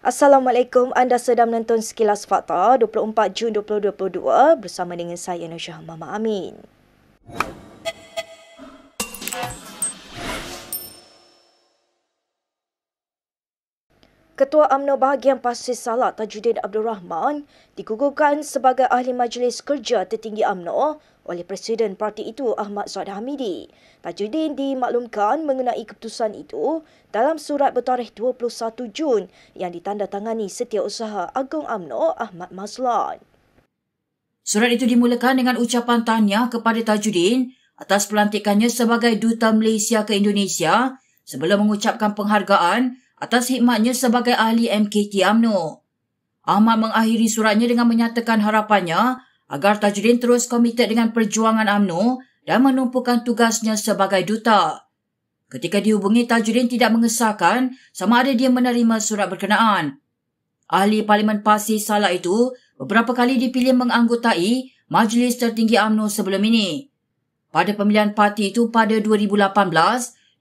Assalamualaikum, anda sedang menonton Sekilas Fakta 24 Jun 2022 bersama dengan saya Nursyah Mama Amin. Ketua UMNO Bahagian Pasir Salak Tajuddin Abdul Rahman digugurkan sebagai Ahli Majlis Kerja Tertinggi UMNO oleh Presiden parti itu Ahmad Zahid Hamidi. Tajuddin dimaklumkan mengenai keputusan itu dalam surat bertarikh 21 Jun yang ditandatangani Setiausaha Agung UMNO Ahmad Mazlan. Surat itu dimulakan dengan ucapan tahniah kepada Tajuddin atas pelantikannya sebagai Duta Malaysia ke Indonesia sebelum mengucapkan penghargaan atas khidmatnya sebagai ahli MKT UMNO. Ahmad mengakhiri suratnya dengan menyatakan harapannya agar Tajuddin terus komited dengan perjuangan UMNO dan menumpukan tugasnya sebagai duta. Ketika dihubungi, Tajuddin tidak mengesahkan sama ada dia menerima surat berkenaan. Ahli Parlimen Pasir Salak itu beberapa kali dipilih menganggotai Majlis Tertinggi UMNO sebelum ini. Pada pemilihan parti itu pada 2018,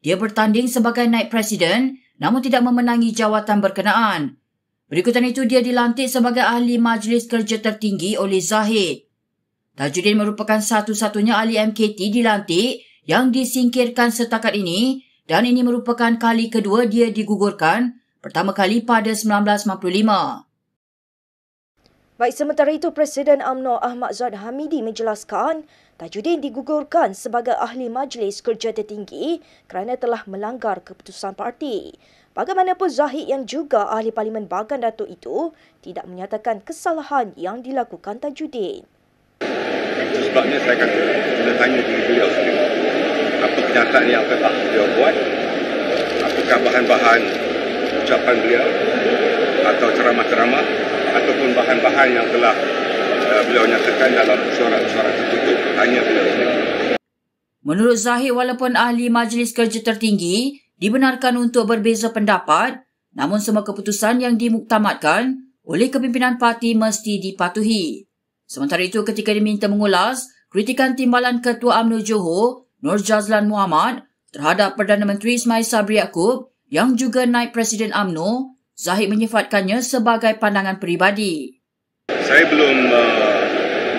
dia bertanding sebagai naib presiden namun tidak memenangi jawatan berkenaan. Berikutan itu dia dilantik sebagai Ahli Majlis Kerja Tertinggi oleh Zahid. Tajuddin merupakan satu-satunya ahli MKT dilantik yang disingkirkan setakat ini dan ini merupakan kali kedua dia digugurkan, pertama kali pada 1995. Baik, sementara itu Presiden UMNO Ahmad Zahid Hamidi menjelaskan Tajuddin digugurkan sebagai Ahli Majlis Kerja Tertinggi kerana telah melanggar keputusan parti. Bagaimanapun Zahid yang juga Ahli Parlimen Bagan Datuk itu tidak menyatakan kesalahan yang dilakukan Tajuddin. Itu sebabnya saya kata kena tanya diri beliau sendiri. Apa kenyataan yang telah beliau buat? Apakah bahan-bahan ucapan beliau atau ceramah-ceramah ataupun bahan-bahan yang telah beliau nyatakan dalam suara-suara tertutup? Tanya beliau sendiri. Menurut Zahid, walaupun Ahli Majlis Kerja Tertinggi dibenarkan untuk berbeza pendapat, namun semua keputusan yang dimuktamadkan oleh kepimpinan parti mesti dipatuhi. Sementara itu, ketika diminta mengulas kritikan timbalan Ketua UMNO Johor, Nur Jazlan Muhammad, terhadap Perdana Menteri Ismail Sabri Yaakob yang juga naib Presiden UMNO, Zahid menyifatkannya sebagai pandangan peribadi. Saya belum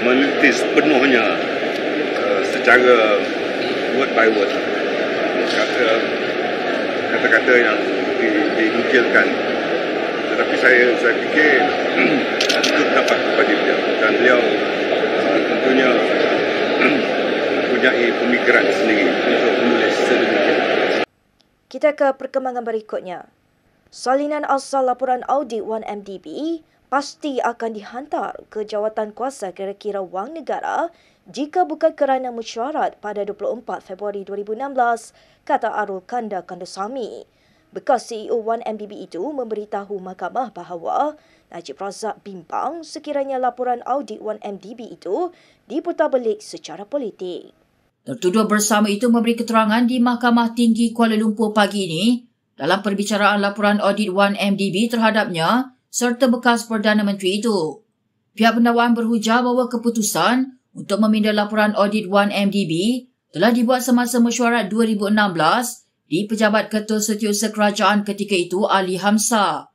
meneliti sepenuhnya secara word by word kata-kata yang dinukilkan, tetapi saya fikir itu dapat kepada beliau dan beliau tentunya mempunyai pemikiran sendiri untuk menulis sedemikian. Kita ke perkembangan berikutnya. Salinan asal laporan audit 1MDB pasti akan dihantar ke jawatan kuasa kira-kira wang negara jika bukan kerana mesyuarat pada 24 Februari 2016, kata Arul Kanda Kandasamy. Bekas CEO 1MDB itu memberitahu mahkamah bahawa Najib Razak bimbang sekiranya laporan audit 1MDB itu diputarbelik secara politik. Tertuduh bersama itu memberi keterangan di Mahkamah Tinggi Kuala Lumpur pagi ini dalam perbicaraan laporan audit 1MDB terhadapnya serta bekas Perdana Menteri itu. Pihak pendakwaan berhujah bahawa keputusan untuk meminda laporan audit 1MDB telah dibuat semasa mesyuarat 2016 di Pejabat Ketua Setiausaha Kerajaan ketika itu Ali Hamzah.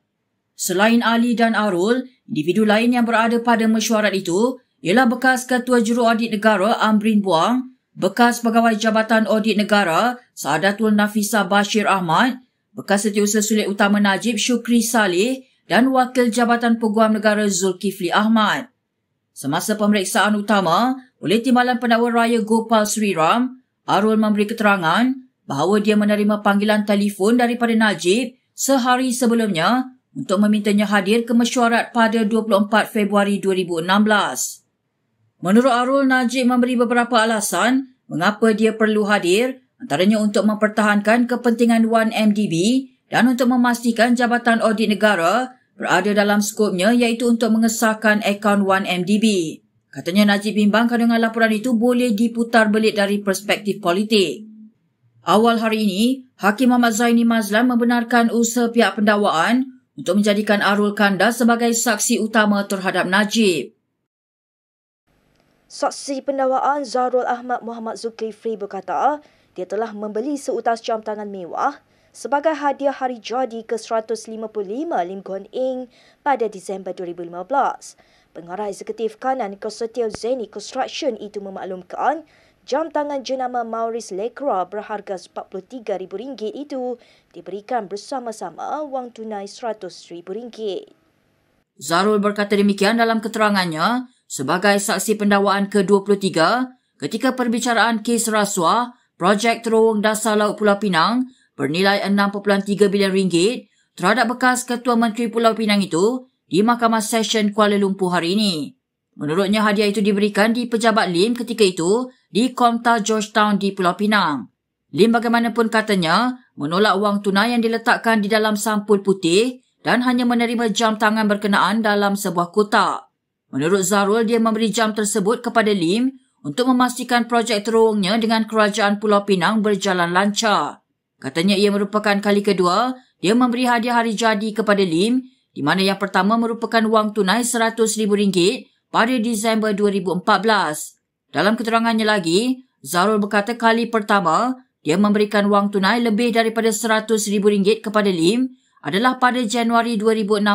Selain Ali dan Arul, individu lain yang berada pada mesyuarat itu ialah bekas Ketua Juru Audit Negara Amrin Buang, bekas Pegawai Jabatan Audit Negara Saadatul Nafisah Bashir Ahmad, bekas Setiausaha Sulit Utama Najib Syukri Saleh dan Wakil Jabatan Peguam Negara Zulkifli Ahmad. Semasa pemeriksaan utama oleh Timbalan Pendakwa Raya Gopal Sriram, Arul memberi keterangan bahawa dia menerima panggilan telefon daripada Najib sehari sebelumnya untuk memintanya hadir ke mesyuarat pada 24 Februari 2016. Menurut Arul, Najib memberi beberapa alasan mengapa dia perlu hadir, antaranya untuk mempertahankan kepentingan 1MDB dan untuk memastikan Jabatan Audit Negara berada dalam skopnya iaitu untuk mengesahkan akaun 1MDB. Katanya Najib bimbang kandungan laporan itu boleh diputar belik dari perspektif politik. Awal hari ini, Hakim Muhammad Zaini Mazlan membenarkan usaha pihak pendakwaan untuk menjadikan Arul Kanda sebagai saksi utama terhadap Najib. Saksi pendakwaan Zahrul Ahmad Muhammad Zulkifli berkata dia telah membeli seutas jam tangan mewah sebagai hadiah hari jadi ke-155 Lim Guan Eng pada Disember 2015. Pengarah Eksekutif Kanan Konsortium Zeni Construction itu memaklumkan jam tangan jenama Maurice Lecroix berharga RM43,000 itu diberikan bersama-sama wang tunai RM100,000. Zarul berkata demikian dalam keterangannya sebagai saksi pendakwaan ke-23 ketika perbicaraan kes rasuah projek terowong dasar Laut Pulau Pinang bernilai RM6.3 bilion terhadap bekas Ketua Menteri Pulau Pinang itu di Mahkamah Session Kuala Lumpur hari ini. Menurutnya hadiah itu diberikan di pejabat Lim ketika itu di Komta Georgetown di Pulau Pinang. Lim bagaimanapun katanya menolak wang tunai yang diletakkan di dalam sampul putih dan hanya menerima jam tangan berkenaan dalam sebuah kotak. Menurut Zarul, dia memberi jam tersebut kepada Lim untuk memastikan projek terowongnya dengan Kerajaan Pulau Pinang berjalan lancar. Katanya ia merupakan kali kedua dia memberi hadiah hari jadi kepada Lim, di mana yang pertama merupakan wang tunai RM100,000 pada Disember 2014. Dalam keterangannya lagi, Zarul berkata kali pertama dia memberikan wang tunai lebih daripada RM100,000 kepada Lim adalah pada Januari 2016,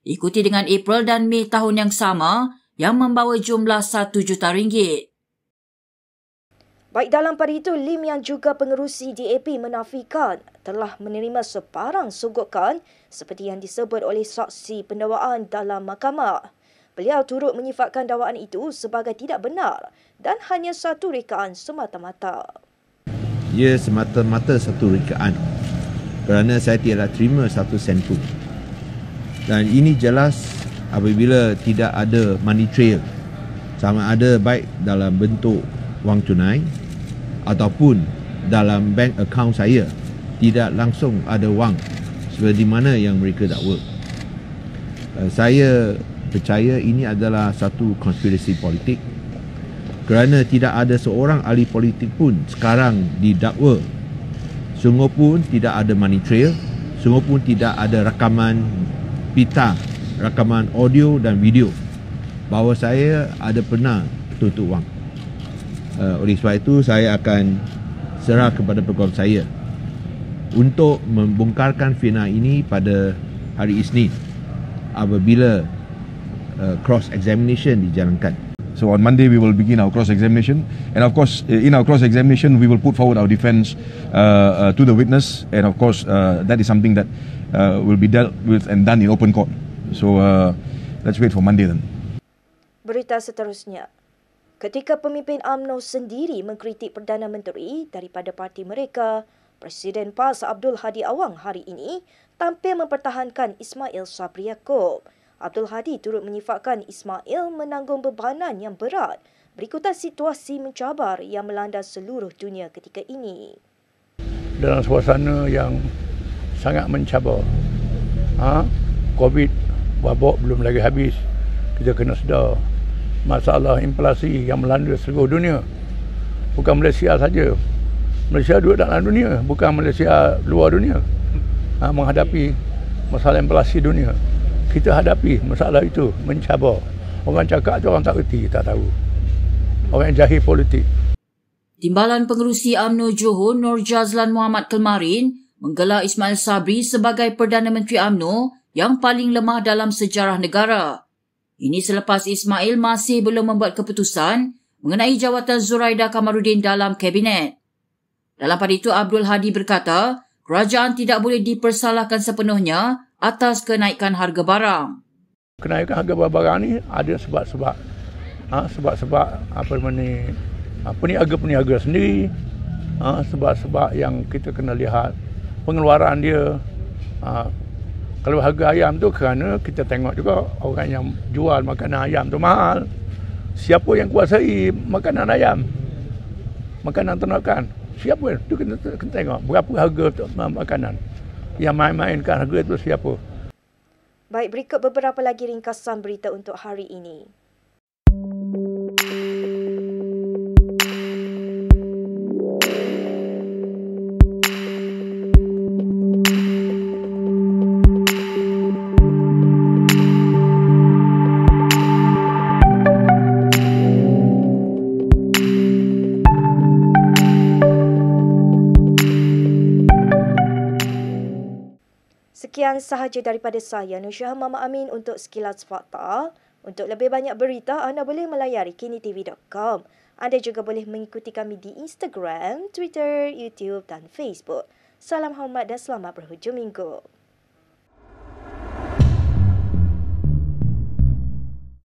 ikuti dengan April dan Mei tahun yang sama yang membawa jumlah RM1 juta. Baik dalam pada itu, Lim yang juga pengerusi DAP menafikan telah menerima sebarang sogokan seperti yang disebut oleh saksi pendakwaan dalam mahkamah. Beliau turut menyifatkan dakwaan itu sebagai tidak benar dan hanya satu rekaan semata-mata. Ia semata-mata satu rekaan kerana saya tidak terima satu sen pun. Dan ini jelas apabila tidak ada money trail, sama ada baik dalam bentuk wang tunai ataupun dalam bank account saya, tidak langsung ada wang seperti mana yang mereka dakwa. Saya percaya ini adalah satu konspirasi politik kerana tidak ada seorang ahli politik pun sekarang didakwa. Sungguh pun tidak ada money trail, sungguh pun tidak ada rakaman pita, rakaman audio dan video bahawa saya ada pernah tuntut wang. Oleh sebab itu, saya akan serah kepada pegawai saya untuk membongkarkan fitnah ini pada hari Isnin apabila cross-examination dijalankan. So on Monday we will begin our cross-examination, and of course in our cross-examination we will put forward our defence to the witness, and of course that is something that will be dealt with and done in open court. So let's wait for Monday then. Berita seterusnya. Ketika pemimpin UMNO sendiri mengkritik Perdana Menteri daripada parti mereka, Presiden PAS Abdul Hadi Awang hari ini tampil mempertahankan Ismail Sabri Yaakob. Abdul Hadi turut menyifatkan Ismail menanggung bebanan yang berat berikutan situasi mencabar yang melanda seluruh dunia ketika ini. Dalam suasana yang sangat mencabar, COVID, wabak belum lagi habis, kita kena sedar masalah inflasi yang melanda seluruh dunia. Bukan Malaysia saja. Malaysia duduk dalam dunia, bukan Malaysia luar dunia. Menghadapi masalah inflasi dunia. Kita hadapi masalah itu mencabar. Orang cakap tu orang tak reti, tak tahu. Orang yang jahil politik. Timbalan Pengerusi UMNO Johor Nur Jazlan Muhammad kemarin menggelar Ismail Sabri sebagai Perdana Menteri UMNO yang paling lemah dalam sejarah negara. Ini selepas Ismail masih belum membuat keputusan mengenai jawatan Zuraida Kamaruddin dalam Kabinet. Dalam pada itu, Abdul Hadi berkata, kerajaan tidak boleh dipersalahkan sepenuhnya atas kenaikan harga barang. Kenaikan harga barang ni ada sebab-sebab. Sebab-sebab peniaga-peniaga sendiri. Sebab-sebab yang kita kena lihat pengeluaran dia. Kalau harga ayam tu kerana kita tengok juga orang yang jual makanan ayam tu mahal. Siapa yang kuasai makanan ayam? Makanan ternakan. Siapa? Tu kena tengok berapa harga makanan. Yang main-mainkan harga itu siapa? Baik, berikut beberapa lagi ringkasan berita untuk hari ini. Sekian sahaja daripada saya, Nusyaha Mama Amin untuk Sekilas Fakta. Untuk lebih banyak berita, anda boleh melayari kinitv.com. Anda juga boleh mengikuti kami di Instagram, Twitter, YouTube dan Facebook. Salam hormat dan selamat berhujung minggu.